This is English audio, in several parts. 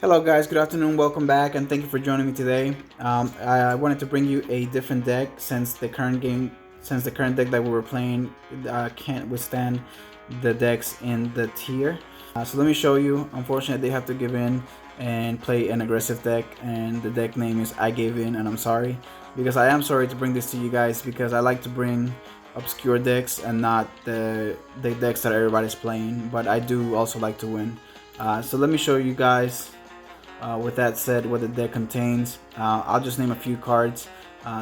Hello guys, good afternoon, welcome back, and thank you for joining me today. I wanted to bring you a different deck since the current deck that we were playing can't withstand the decks in the tier. So let me show you. Unfortunately, they have to give in and play an aggressive deck, and the deck name is I Gave In, and I'm sorry. Because I am sorry to bring this to you guys, because I like to bring obscure decks and not the decks that everybody's playing, but I do also like to win. So let me show you guys. With that said, what the deck contains, I'll just name a few cards.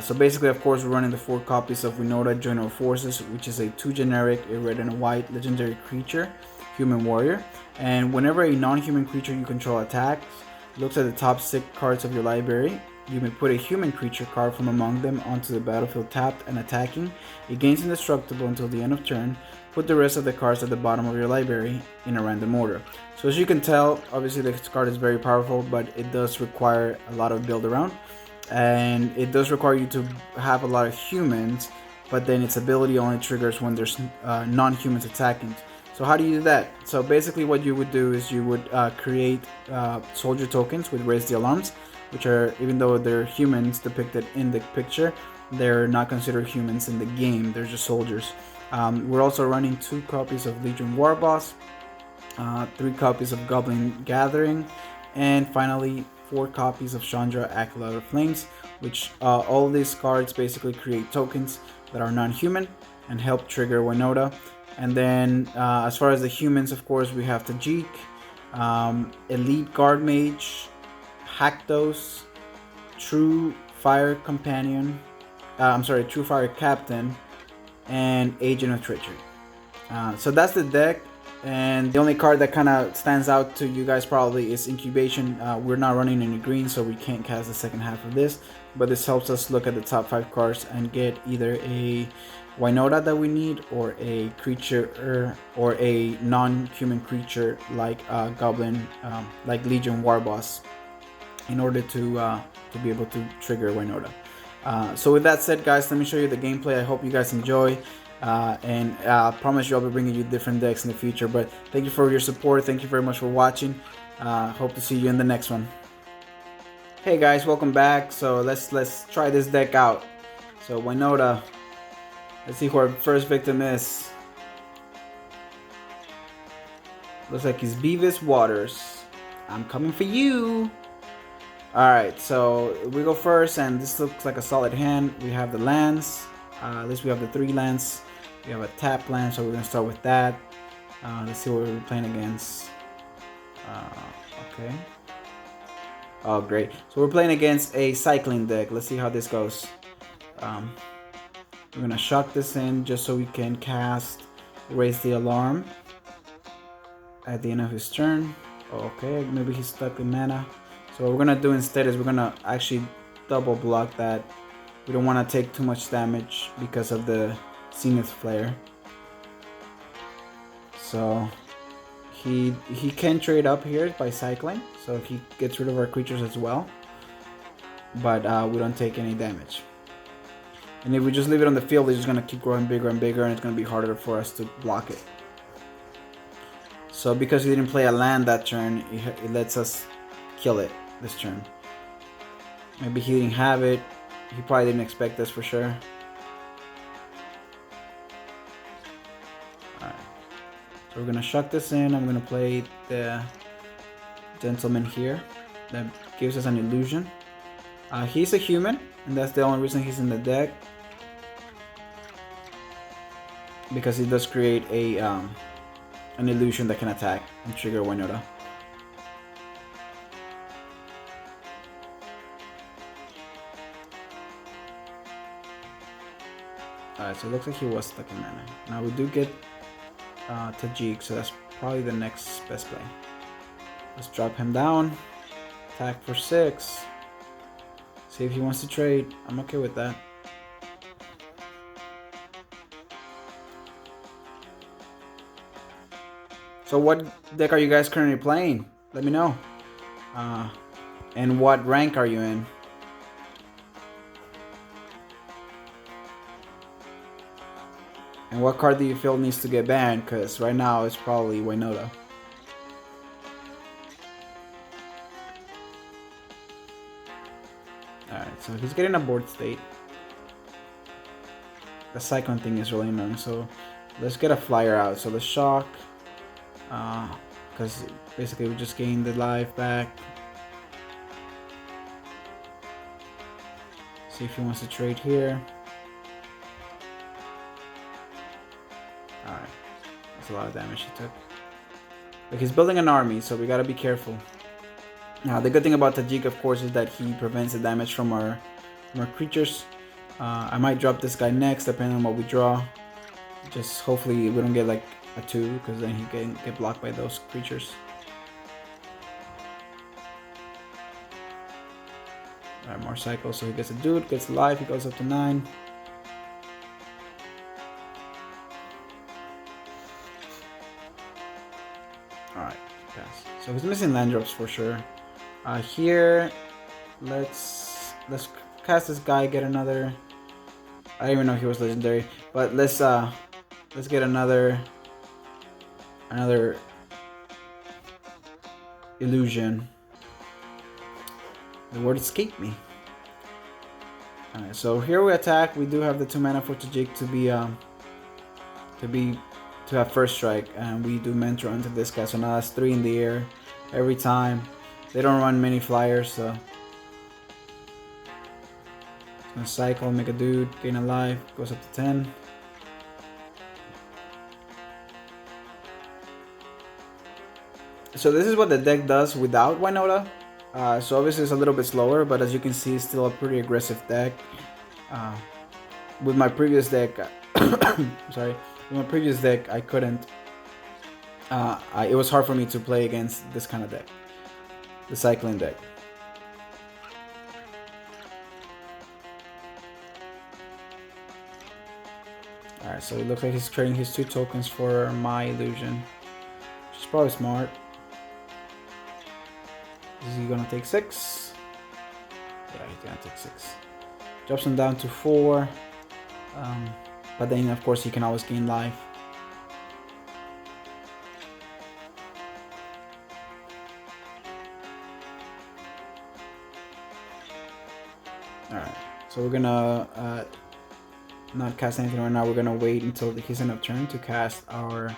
So basically, of course, we're running the 4 copies of Winotta Join Them Forces, which is a 2 generic, a red and a white legendary creature, human warrior. And whenever a non-human creature you control attacks, looks at the top 6 cards of your library, you may put a human creature card from among them onto the battlefield tapped and attacking. It gains indestructible until the end of turn. Put the rest of the cards at the bottom of your library in a random order. So as you can tell, obviously this card is very powerful, but it does require a lot of build around. And it does require you to have a lot of humans, but then its ability only triggers when there's non-humans attacking. So how do you do that? So basically what you would do is you would create soldier tokens with Raise the Alarms, which are, even though they're humans depicted in the picture, they're not considered humans in the game, they're just soldiers. We're also running 2 copies of Legion War Boss, 3 copies of Goblin Gathering, and finally 4 copies of Chandra Acolyte of Flames, which all these cards basically create tokens that are non-human and help trigger Winotta. And then as far as the humans, of course, we have Tajik, Elite Guard Mage, Haktos, True Fire Companion, True Fire Captain, and Agent of Treachery. So that's the deck, and the only card that kind of stands out to you guys probably is Incubation. We're not running any green, so we can't cast the second half of this, but this helps us look at the top 5 cards and get either a Winotta that we need, or a creature, or a non-human creature like Goblin, like Legion War Boss, in order to be able to trigger Winotta. So with that said, guys, let me show you the gameplay. I hope you guys enjoy, and I promise you I'll be bringing you different decks in the future. But thank you for your support. Thank you very much for watching. Hope to see you in the next one. Hey guys, welcome back. So let's try this deck out. So Winotta, let's see who our first victim is. Looks like he's Beavis Waters. I'm coming for you. Alright, so we go first, and this looks like a solid hand. We have the lands. At least we have the 3 lands. We have a tap land, so we're going to start with that. Let's see what we're playing against. Okay. Oh, great. So we're playing against a cycling deck. Let's see how this goes. We're going to shock this in just so we can cast Raise the Alarm at the end of his turn. Okay, maybe he's stuck in mana. So what we're gonna do instead is we're gonna actually double block that. We don't want to take too much damage because of the Zenith Flare. So he can trade up here by cycling, so he gets rid of our creatures as well. But we don't take any damage. And if we just leave it on the field, it's just gonna keep growing bigger and bigger, and it's gonna be harder for us to block it. So because he didn't play a land that turn, it lets us kill it this turn. Maybe he didn't have it. He probably didn't expect this for sure. Alright. So we're gonna shuck this in. I'm gonna play the gentleman here. That gives us an illusion. He's a human, and that's the only reason he's in the deck. Because he does create a an illusion that can attack and trigger Winotta. Alright, so it looks like he was stuck in mana. Now we do get Tajik, so that's probably the next best play. Let's drop him down. Attack for 6. See if he wants to trade. I'm okay with that. So what deck are you guys currently playing? Let me know. And what rank are you in? And what card do you feel needs to get banned? Because right now it's probably Winotta. so he's getting a board state. The Cyclone thing is really annoying, so let's get a flyer out. So the Shock, because basically we just gained the life back. See if he wants to trade here. Alright, that's a lot of damage he took. But he's building an army, so we gotta be careful. Now, the good thing about Tajik, of course, is that he prevents the damage from our creatures. I might drop this guy next, depending on what we draw. Just hopefully we don't get like a 2, because then he can get blocked by those creatures. Alright, more cycles, so he gets a dude, gets life, he goes up to 9. Alright, pass. So he's missing land drops for sure. Here, let's cast this guy, get another. I don't even know if he was legendary, but let's get another illusion. The word escaped me. Alright, so here we attack. We do have the 2 mana for Tajik to have first strike, and we do Mentor onto this guy. So now that's 3 in the air every time. They don't run many flyers, so it's gonna cycle, make a dude, gain a life, goes up to 10. So this is what the deck does without Winotta. So obviously it's a little bit slower, but as you can see, it's still a pretty aggressive deck. With my previous deck, sorry, with my previous deck, I couldn't. It was hard for me to play against this kind of deck, the cycling deck. Alright, so it looks like he's trading his 2 tokens for my illusion, which is probably smart. Is he gonna take 6? Yeah, he's gonna take 6. Drops him down to 4. But then, of course, he can always gain life. Alright, so we're gonna not cast anything right now. We're gonna wait until his end of turn to cast our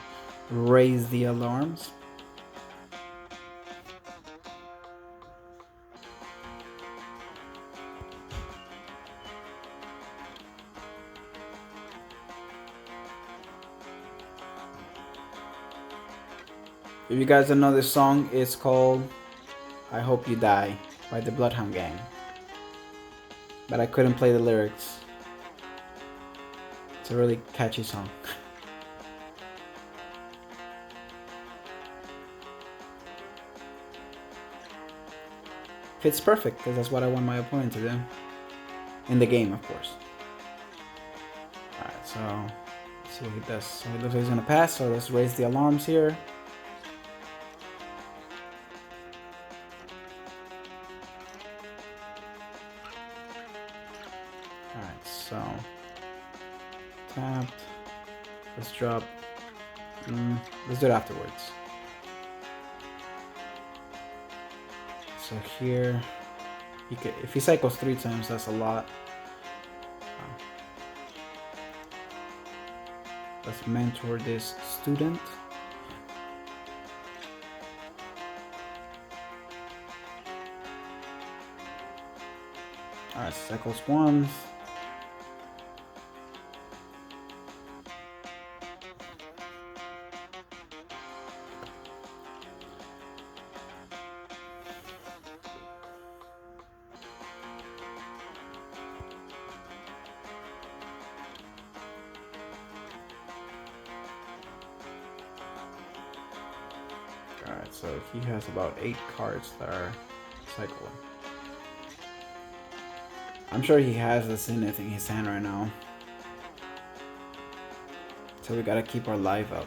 Raise the Alarms. If you guys don't know this song, it's called I Hope You Die by the Bloodhound Gang. But I couldn't play the lyrics. It's a really catchy song. Fits perfect, because that's what I want my opponent to do. In the game, of course. Alright, so let's see what he does. So it looks like he's gonna pass, so let's raise the alarms here. Alright, so tapped. Let's drop. Let's do it afterwards. So here, he could, if he cycles 3 times, that's a lot. Let's mentor this student. Alright, cycles once. Alright, so he has about 8 cards that are cycling. I'm sure he has the Zenith in his hand right now. So we gotta keep our life up.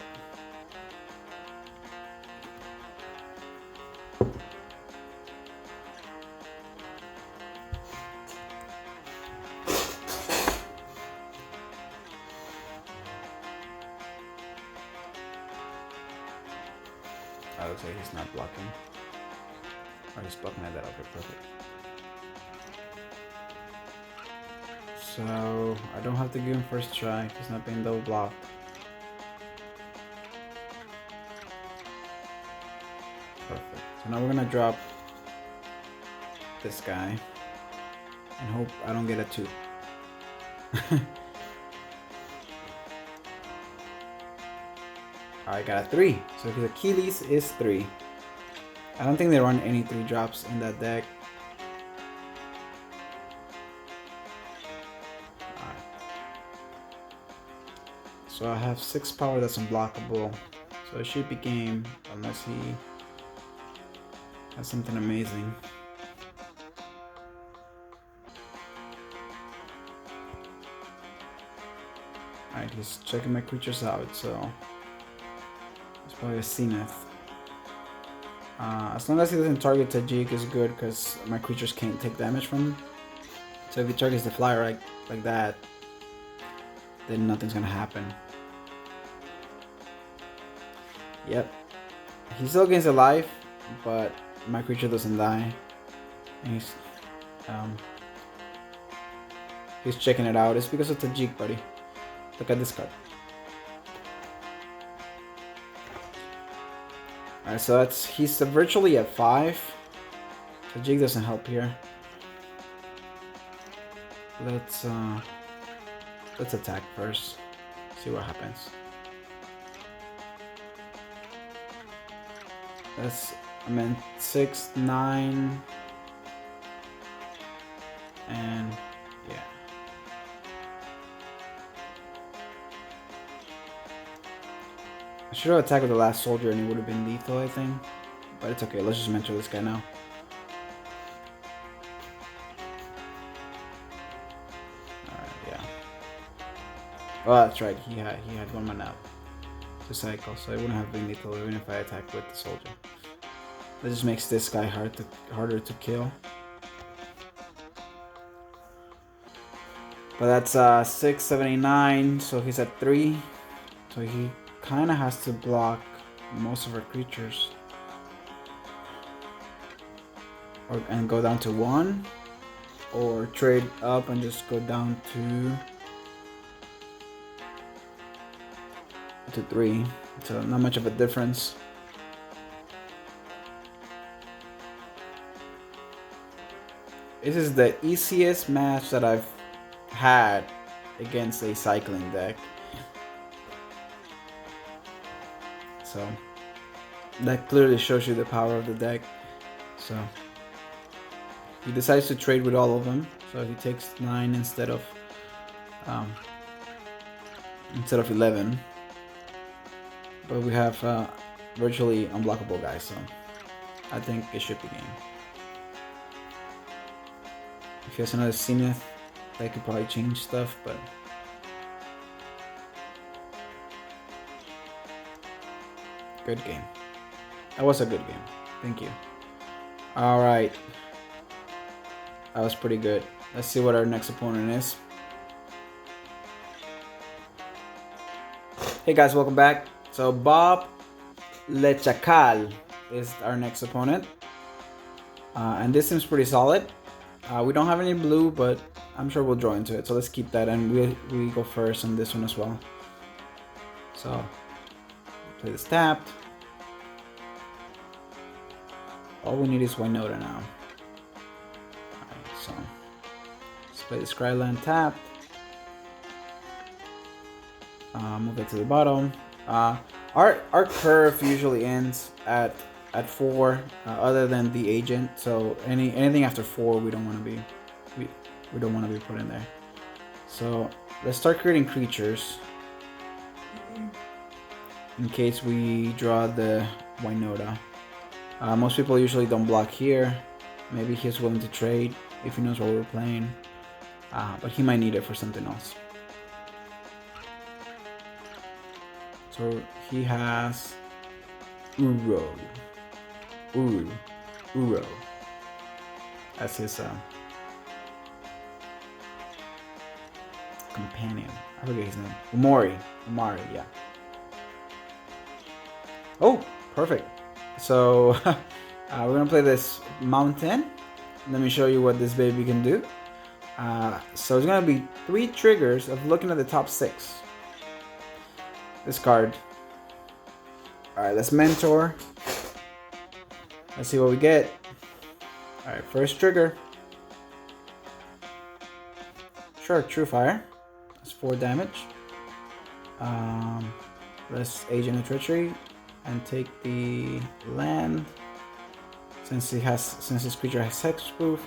I would say he's not blocking. Or he's blocking at that. Okay, perfect. So I don't have to give him first try. He's not being double blocked. Perfect. So now we're gonna drop this guy and hope I don't get a 2. Alright, got a 3. So his Achilles is 3. I don't think they run any 3 drops in that deck. Alright. So I have 6 power that's unblockable. So it should be game unless he has something amazing. Alright, he's checking my creatures out, so it's probably a Zenith. As long as he doesn't target Tajik is good because my creatures can't take damage from him. So if he targets the flyer like that, then nothing's gonna happen. Yep. He still gains a life, but my creature doesn't die. And he's checking it out. It's because of Tajik, buddy. Look at this card. Alright, so he's virtually at 5. Tajik doesn't help here. Let's attack first. See what happens. I'm in 6, 9, and yeah. I should have attacked with the last soldier and it would have been lethal, I think. But it's okay, let's just mentor this guy now. Alright, yeah. Oh, that's right, he had 1 mana up to cycle, so it wouldn't have been lethal even if I attacked with the soldier. That just makes this guy harder to kill. But that's 6, 7, 8, 9, so he's at 3. So he kind of has to block most of our creatures. And go down to 1. Or trade up and just go down to 3. So not much of a difference. This is the easiest match that I've had against a cycling deck. So that clearly shows you the power of the deck. So he decides to trade with all of them. So he takes 9 instead of 11. But we have virtually unblockable guys, so I think it should be game. If he has another Zenith, that could probably change stuff, but good game. That was a good game. Thank you. Alright. That was pretty good. Let's see what our next opponent is. Hey guys, welcome back. So Bob Lechacal is our next opponent. And this seems pretty solid. We don't have any blue, but I'm sure we'll draw into it. So let's keep that, and we go first on this one as well. So play this tapped. All we need is Winotta now. Alright, so let's play the Scryland tapped. Move it to the bottom. Our curve usually ends at 4, other than the agent. So anything after 4, we don't want to be we don't want to be put in there. So let's start creating creatures in case we draw the Winotta. Most people usually don't block here. Maybe he's willing to trade if he knows what we're playing, but he might need it for something else. So he has Uro. That's his companion. I forget his name. Umari, yeah. Oh, perfect. So we're gonna play this mountain. Let me show you what this baby can do. So it's gonna be 3 triggers of looking at the top 6. Discard. Alright, let's mentor. Let's see what we get. Alright, first trigger. Sure, True Fire. That's 4 damage. Let's Agent of Treachery and take the land since this creature has hexproof,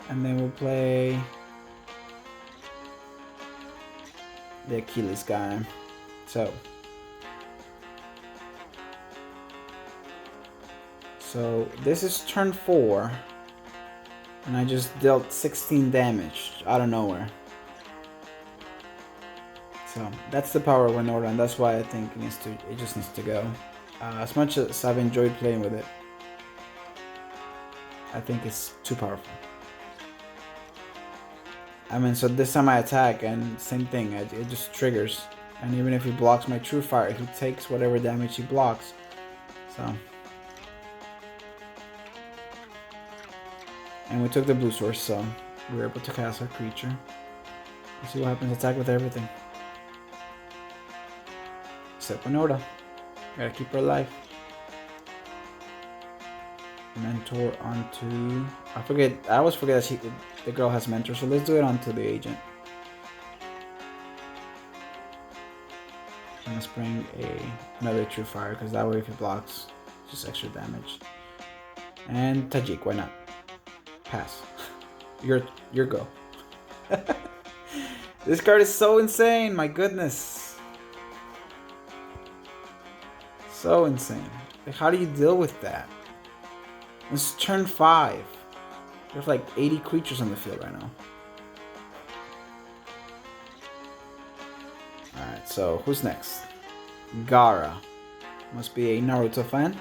and then we'll play the Achilles guy. So this is turn 4, and I just dealt 16 damage out of nowhere. So that's the power of Winotta, and that's why I think it just needs to go. As much as I've enjoyed playing with it, I think it's too powerful. I mean, so this time I attack, and same thing, it just triggers. And even if he blocks my True Fire, he takes whatever damage he blocks. So. And we took the blue source, so we were able to cast our creature. Let's see what happens. Attack with everything. Except Winotta. Gotta keep her alive. Mentor onto... I always forget that the girl has mentor, so let's do it onto the agent. And let's bring another True Fire, because that way if he blocks, just extra damage. And Tajik, why not? Pass. Your go. This card is so insane, my goodness. So insane. Like, how do you deal with that? This is turn 5. You have like 80 creatures on the field right now. Alright, so who's next? Gara. Must be a Naruto fan.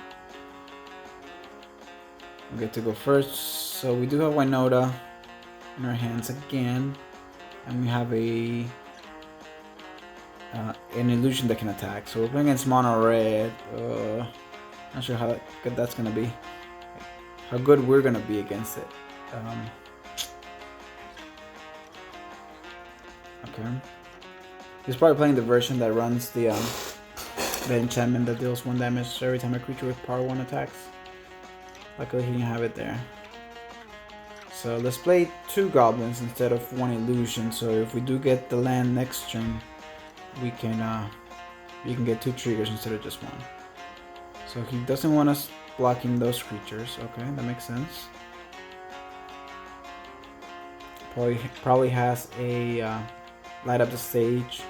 We get to go first. So we do have Winotta in our hands again. And we have an illusion that can attack. So we're playing against mono red. Not sure how good that's gonna be. How good we're gonna be against it. Okay. He's probably playing the version that runs the enchantment that deals 1 damage every time a creature with power 1 attacks. Luckily he didn't have it there. So let's play 2 goblins instead of 1 illusion. So if we do get the land next turn, we can get 2 triggers instead of just 1. So he doesn't want us blocking those creatures. Okay, that makes sense. Probably has a light up the stage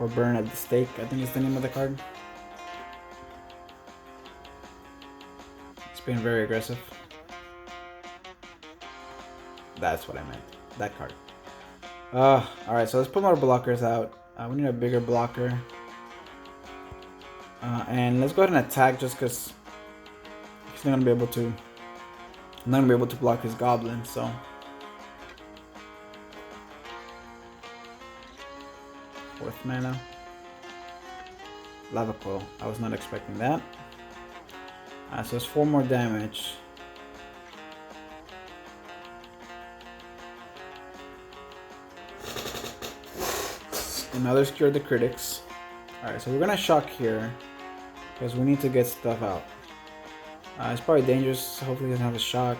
or burn at the stake, I think is the name of the card. It's being very aggressive. That's what I meant. That card. Alright, so let's put more blockers out. We need a bigger blocker. And let's go ahead and attack just because he's not gonna be able to. I'm not gonna be able to block his goblin, so. Fourth mana. Lava Coil. I was not expecting that. So it's 4 more damage. Another Cure the Critics. Alright, so we're gonna shock here because we need to get stuff out. It's probably dangerous. Hopefully, he doesn't have a shock.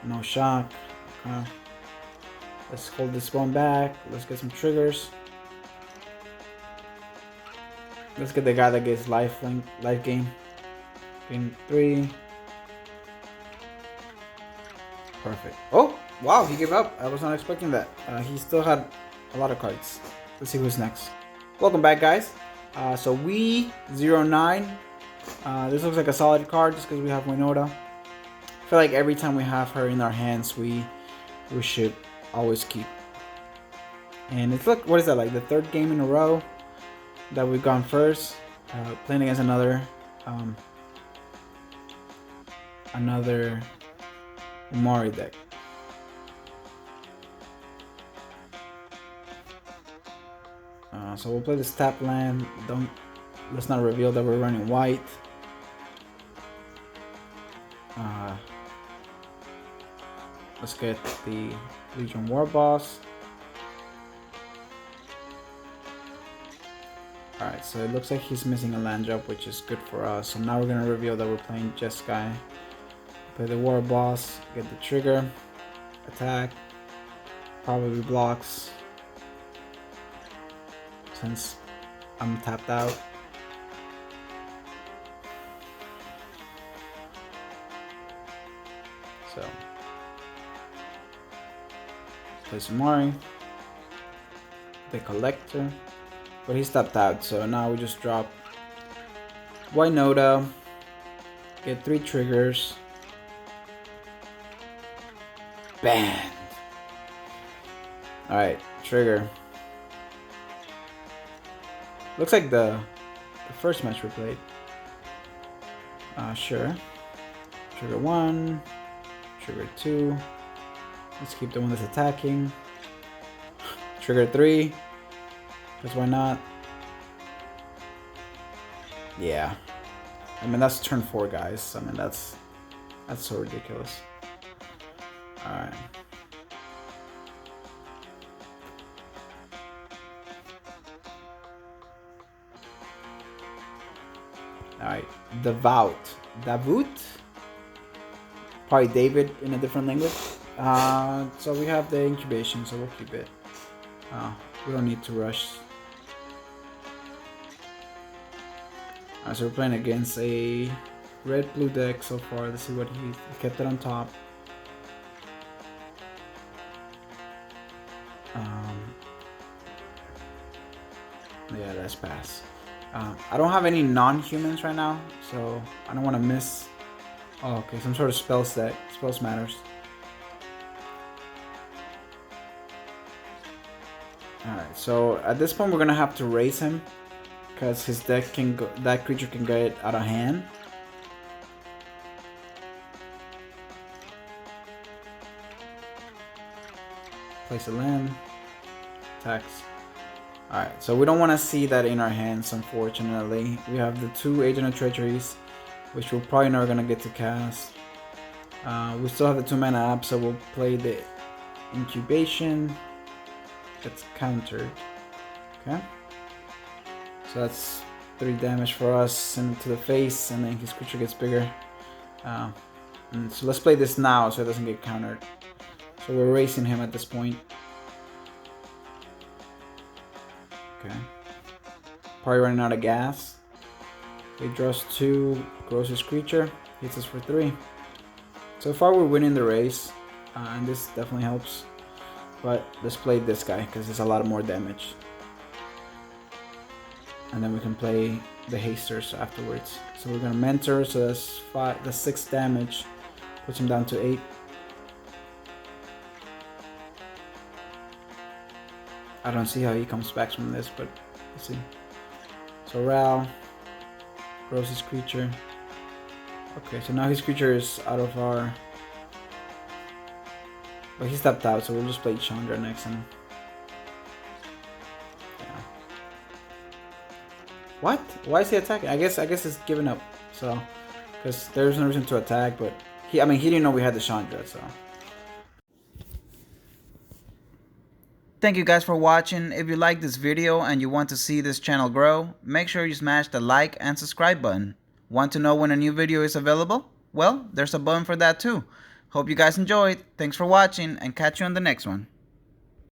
No shock. Okay. Let's hold this one back. Let's get some triggers. Let's get the guy that gets life gain. Gain 3. Perfect. Oh, wow, he gave up. I was not expecting that. He still had a lot of cards. Let's see who's next. Welcome back, guys. So we 09. This looks like a solid card just because we have Winotta. I feel like every time we have her in our hands, we should always keep. And it's what is that, like the 3rd game in a row that we've gone first, playing against another Umari deck. So we'll play this tap land. Let's not reveal that we're running white. Let's get the Legion War Boss. Alright, so it looks like he's missing a land drop, which is good for us. So now we're gonna reveal that we're playing Jeskai. Play the War Boss, get the trigger, attack, probably blocks, since I'm tapped out. So, play Samari, the Collector, but he's tapped out, so now we just drop Winotta, get 3 triggers, banned. Alright, trigger. Looks like the first match we played. Sure. Trigger 1, trigger 2. Let's keep the one that's attacking. Trigger 3. Because why not? Yeah. I mean, that's turn 4, guys. I mean, that's so ridiculous. Alright. Alright. Devout. Davut? Probably David in a different language. So we have the incubation, so we'll keep it. We don't need to rush. So we're playing against a red-blue deck so far. Let's see what he kept it on top. Yeah, let's pass. I don't have any non-humans right now, so I don't want to miss. Oh, okay, some sort of spell set. Spells matters. Alright, so at this point we're gonna have to raise him because his deck can go, that creature can get out of hand. Place a land. Attacks. Alright, so we don't want to see that in our hands, unfortunately. We have the 2 Agent of Treacheries, which we're probably never gonna get to cast. We still have the 2 mana app, so we'll play the incubation. That's countered. Okay. So that's 3 damage for us. Send it to the face, and then his creature gets bigger. And so let's play this now so it doesn't get countered. So we're racing him at this point. Okay. Probably running out of gas. He draws 2, grows his creature, hits us for 3. So far we're winning the race, and this definitely helps. But let's play this guy because there's a lot more damage. And then we can play the hasters afterwards. So we're gonna mentor, so that's 6 damage. Puts him down to 8. I don't see how he comes back from this, but let's see. So Ral grows his creature. Okay, so now his creature is out of our... But he stepped out, so we'll just play Chandra next. And yeah. What? Why is he attacking? I guess it's giving up. So, because there's no reason to attack, but he didn't know we had the Chandra, so. Thank you guys for watching. If you like this video and you want to see this channel grow, make sure you smash the like and subscribe button. Want to know when a new video is available? Well, there's a button for that too. Hope you guys enjoyed. Thanks for watching and catch you on the next one.